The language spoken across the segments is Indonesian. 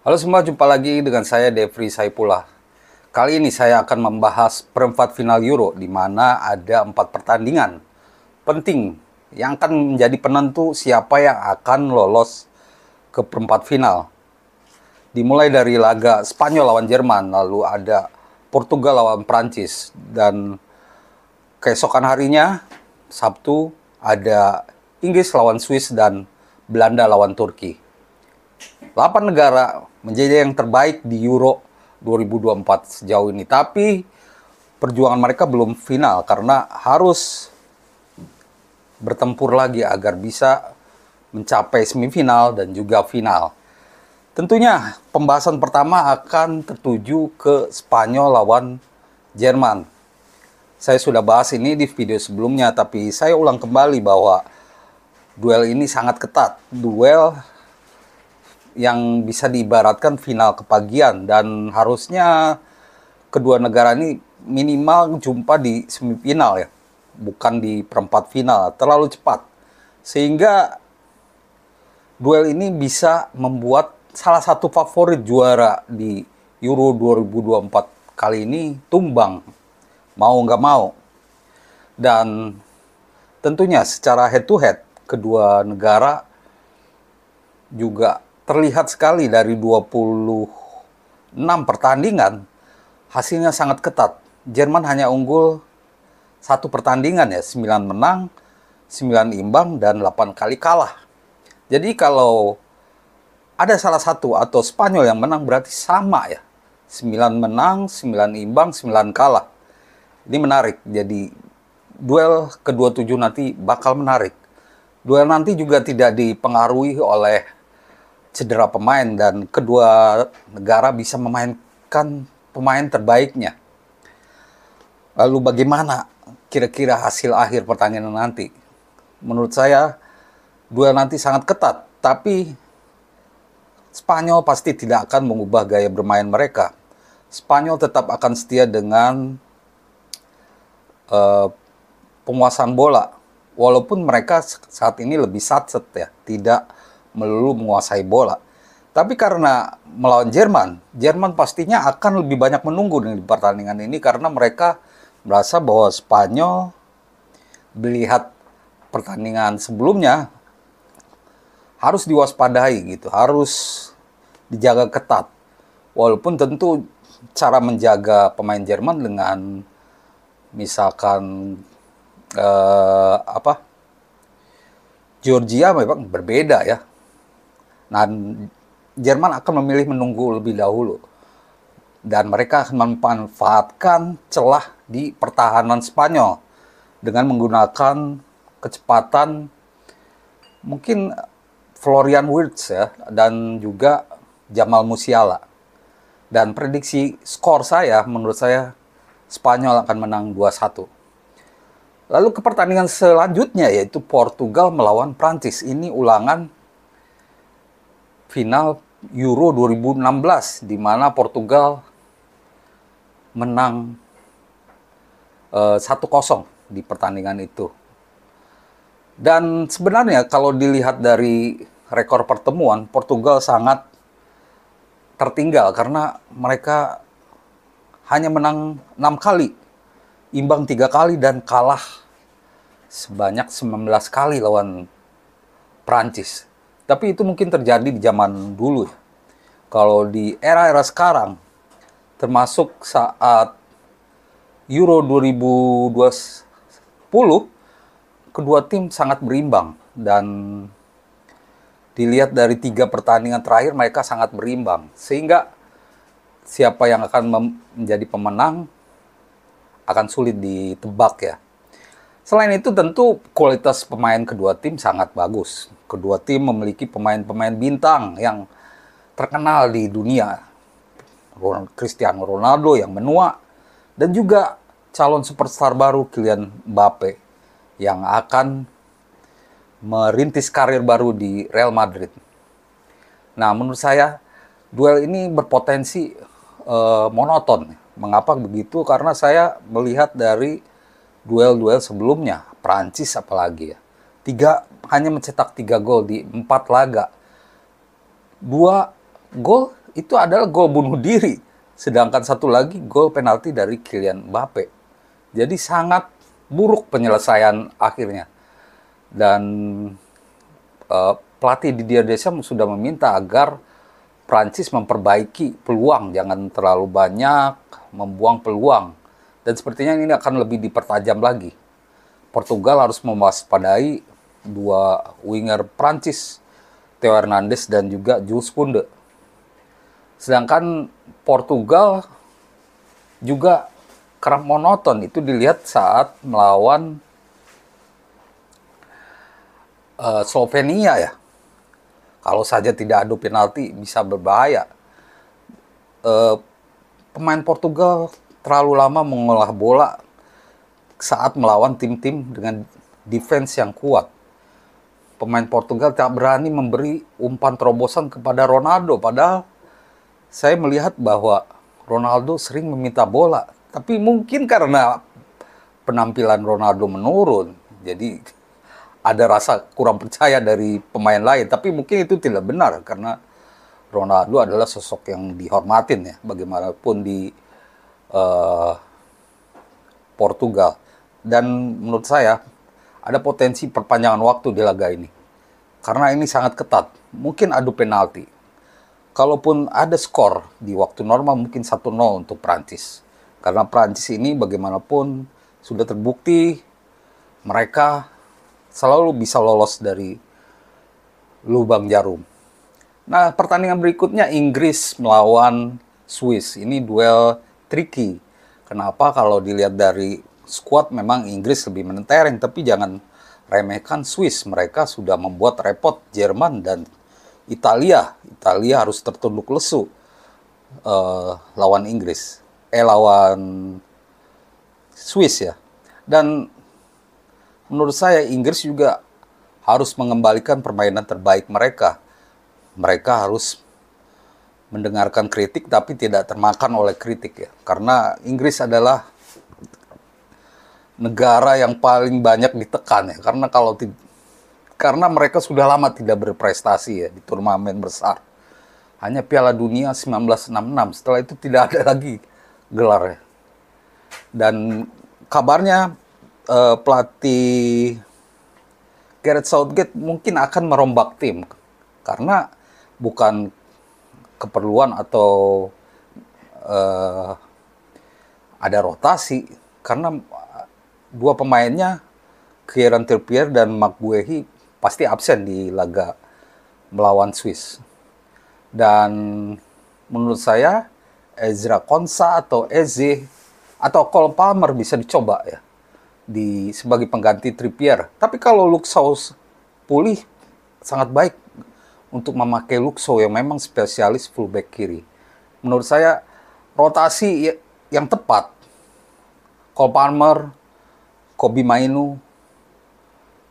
Halo semua, jumpa lagi dengan saya Devri Saipullah. Kali ini saya akan membahas perempat final Euro, di mana ada 4 pertandingan penting yang akan menjadi penentu siapa yang akan lolos ke perempat final. Dimulai dari laga Spanyol lawan Jerman, lalu ada Portugal lawan Prancis, dan keesokan harinya, Sabtu, ada Inggris lawan Swiss dan Belanda lawan Turki. 8 negara menjadi yang terbaik di Euro 2024 sejauh ini. Tapi perjuangan mereka belum final karena harus bertempur lagi agar bisa mencapai semifinal dan juga final. Tentunya pembahasan pertama akan tertuju ke Spanyol lawan Jerman. Saya sudah bahas ini di video sebelumnya, tapi saya ulang kembali bahwa duel ini sangat ketat. Duel yang bisa diibaratkan final kepagian, dan harusnya kedua negara ini minimal jumpa di semifinal ya, bukan di perempat final. Terlalu cepat, sehingga duel ini bisa membuat salah satu favorit juara di Euro 2024 kali ini tumbang, mau nggak mau. Dan tentunya secara head to head, kedua negara juga terlihat sekali dari 26 pertandingan, hasilnya sangat ketat. Jerman hanya unggul 1 pertandingan ya, 9 menang, 9 imbang, dan 8 kali kalah. Jadi kalau ada salah satu atau Spanyol yang menang berarti sama ya. 9 menang, 9 imbang, 9 kalah. Ini menarik, jadi duel ke-27 nanti bakal menarik. Duel nanti juga tidak dipengaruhi oleh cedera pemain, dan kedua negara bisa memainkan pemain terbaiknya. Lalu bagaimana kira-kira hasil akhir pertandingan nanti? Menurut saya duel nanti sangat ketat, tapi Spanyol pasti tidak akan mengubah gaya bermain mereka. Spanyol tetap akan setia dengan penguasaan bola, walaupun mereka saat ini lebih satset ya, tidak melulu menguasai bola. Tapi karena melawan Jerman, Jerman pastinya akan lebih banyak menunggu di pertandingan ini karena mereka merasa bahwa Spanyol, melihat pertandingan sebelumnya, harus diwaspadai gitu, harus dijaga ketat. Walaupun tentu cara menjaga pemain Jerman dengan misalkan Georgia memang berbeda ya. Nah, Jerman akan memilih menunggu lebih dahulu, dan mereka akan memanfaatkan celah di pertahanan Spanyol dengan menggunakan kecepatan mungkin Florian Wirtz ya, dan juga Jamal Musiala. Dan prediksi skor saya, menurut saya Spanyol akan menang 2-1. Lalu ke pertandingan selanjutnya, yaitu Portugal melawan Prancis. Ini ulangan final Euro 2016, di mana Portugal menang 1-0 di pertandingan itu. Dan sebenarnya kalau dilihat dari rekor pertemuan, Portugal sangat tertinggal karena mereka hanya menang 6 kali, imbang 3 kali, dan kalah sebanyak 19 kali lawan Prancis. Tapi itu mungkin terjadi di zaman dulu ya. Kalau di era-era sekarang, termasuk saat Euro 2020, kedua tim sangat berimbang. Dan dilihat dari 3 pertandingan terakhir, mereka sangat berimbang. Sehingga siapa yang akan menjadi pemenang akan sulit ditebak ya. Selain itu tentu kualitas pemain kedua tim sangat bagus. Kedua tim memiliki pemain-pemain bintang yang terkenal di dunia. Cristiano Ronaldo yang menua, dan juga calon superstar baru Kylian Mbappe yang akan merintis karir baru di Real Madrid. Nah, menurut saya duel ini berpotensi monoton. Mengapa begitu? Karena saya melihat dari duel-duel sebelumnya, Prancis apalagi ya, hanya mencetak 3 gol di 4 laga. 2 gol itu adalah gol bunuh diri. Sedangkan satu lagi gol penalti dari Kylian Mbappe. Jadi sangat buruk penyelesaian akhirnya. Dan pelatih Didier Deschamps sudah meminta agar Prancis memperbaiki peluang, jangan terlalu banyak membuang peluang. Dan sepertinya ini akan lebih dipertajam lagi. Portugal harus mewaspadai dua winger Prancis, Theo Hernandez dan juga Jules Kounde. Sedangkan Portugal juga kerap monoton, itu dilihat saat melawan Slovenia ya. Kalau saja tidak adu penalti bisa berbahaya. Pemain Portugal terlalu lama mengolah bola saat melawan tim-tim dengan defense yang kuat. Pemain Portugal tak berani memberi umpan terobosan kepada Ronaldo, padahal saya melihat bahwa Ronaldo sering meminta bola. Tapi mungkin karena penampilan Ronaldo menurun, jadi ada rasa kurang percaya dari pemain lain. Tapi mungkin itu tidak benar, karena Ronaldo adalah sosok yang dihormatin ya, bagaimanapun di Portugal. Dan menurut saya ada potensi perpanjangan waktu di laga ini, karena ini sangat ketat. Mungkin adu penalti. Kalaupun ada skor di waktu normal mungkin 1-0 untuk Prancis. Karena Prancis ini bagaimanapun sudah terbukti mereka selalu bisa lolos dari lubang jarum. Nah, pertandingan berikutnya Inggris melawan Swiss. Ini duel tricky. Kenapa? Kalau dilihat dari skuad memang Inggris lebih mentereng, tapi jangan remehkan Swiss. Mereka sudah membuat repot Jerman dan Italia. Italia harus tertunduk lesu lawan Inggris. Lawan Swiss ya. Dan menurut saya Inggris juga harus mengembalikan permainan terbaik mereka. Mereka harus mendengarkan kritik tapi tidak termakan oleh kritik ya. Karena Inggris adalah negara yang paling banyak ditekan ya. Karena mereka sudah lama tidak berprestasi ya di turnamen besar. Hanya Piala Dunia 1966. Setelah itu tidak ada lagi gelar ya. Dan kabarnya pelatih Gareth Southgate mungkin akan merombak tim. Karena bukan keperluan atau ada rotasi. Karena dua pemainnya, Kieran Trippier dan Marc Guehi, pasti absen di laga melawan Swiss. Dan menurut saya Ezra Konsa atau Eze atau Cole Palmer bisa dicoba ya sebagai pengganti Trippier. Tapi kalau Luke Shaw pulih, sangat baik untuk memakai Luke Shaw yang memang spesialis fullback kiri. Menurut saya rotasi yang tepat, Cole Palmer, Kobbie Mainoo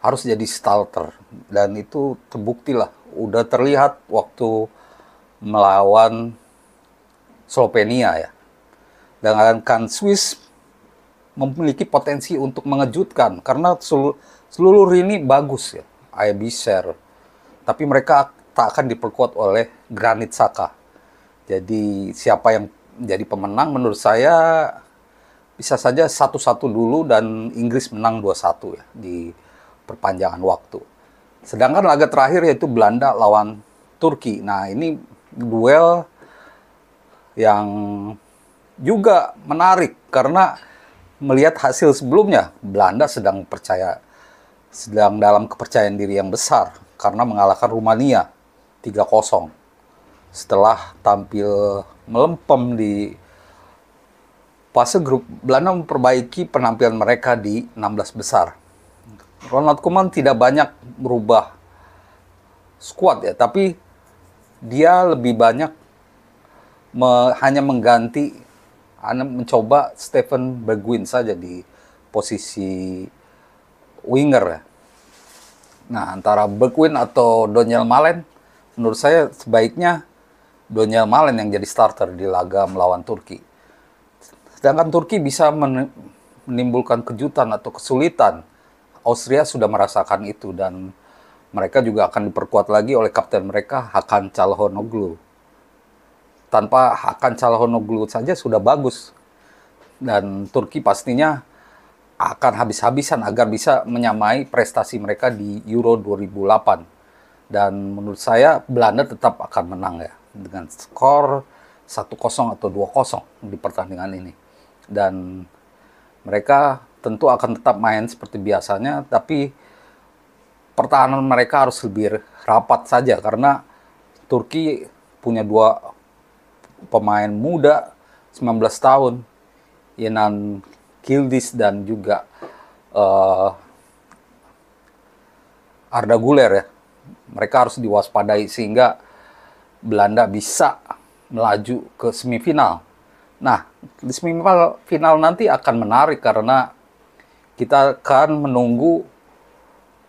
harus jadi starter, dan itu terbukti lah, udah terlihat waktu melawan Slovenia ya. Dan kan Swiss memiliki potensi untuk mengejutkan karena seluruh lini bagus ya, Aebischer, tapi mereka tak akan diperkuat oleh Granit Xhaka. Jadi siapa yang menjadi pemenang menurut saya bisa saja 1-1 dulu dan Inggris menang 2-1 ya di perpanjangan waktu. Sedangkan laga terakhir yaitu Belanda lawan Turki. Nah, ini duel yang juga menarik karena melihat hasil sebelumnya, Belanda sedang dalam kepercayaan diri yang besar karena mengalahkan Rumania 3-0. Setelah tampil melempem di fase grup, Belanda memperbaiki penampilan mereka di 16 besar. Ronald Koeman tidak banyak merubah skuad ya, tapi dia lebih banyak hanya mencoba Steven Bergwijn saja di posisi winger ya. Nah, antara Bergwijn atau Donyell Malen, menurut saya sebaiknya Donyell Malen yang jadi starter di laga melawan Turki. Sedangkan Turki bisa menimbulkan kejutan atau kesulitan. Austria sudah merasakan itu dan mereka juga akan diperkuat lagi oleh kapten mereka Hakan Çalhanoğlu. tanpa Hakan Çalhanoğlu saja sudah bagus. Dan Turki pastinya akan habis-habisan agar bisa menyamai prestasi mereka di Euro 2008. Dan menurut saya Belanda tetap akan menang ya, dengan skor 1-0 atau 2-0 di pertandingan ini. Dan mereka tentu akan tetap main seperti biasanya, tapi pertahanan mereka harus lebih rapat saja, karena Turki punya dua pemain muda 19 tahun, Yenan Yildiz dan juga Arda Güler ya. Mereka harus diwaspadai sehingga Belanda bisa melaju ke semifinal. Nah, di semifinal nanti akan menarik karena kita akan menunggu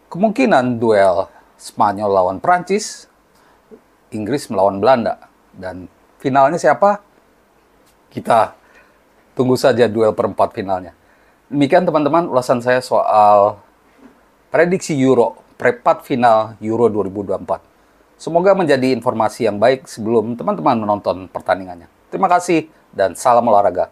kemungkinan duel Spanyol lawan Prancis, Inggris melawan Belanda. Dan finalnya siapa? Kita tunggu saja duel perempat finalnya. Demikian teman-teman ulasan saya soal prediksi Euro, perempat final Euro 2024. Semoga menjadi informasi yang baik sebelum teman-teman menonton pertandingannya. Terima kasih dan salam olahraga.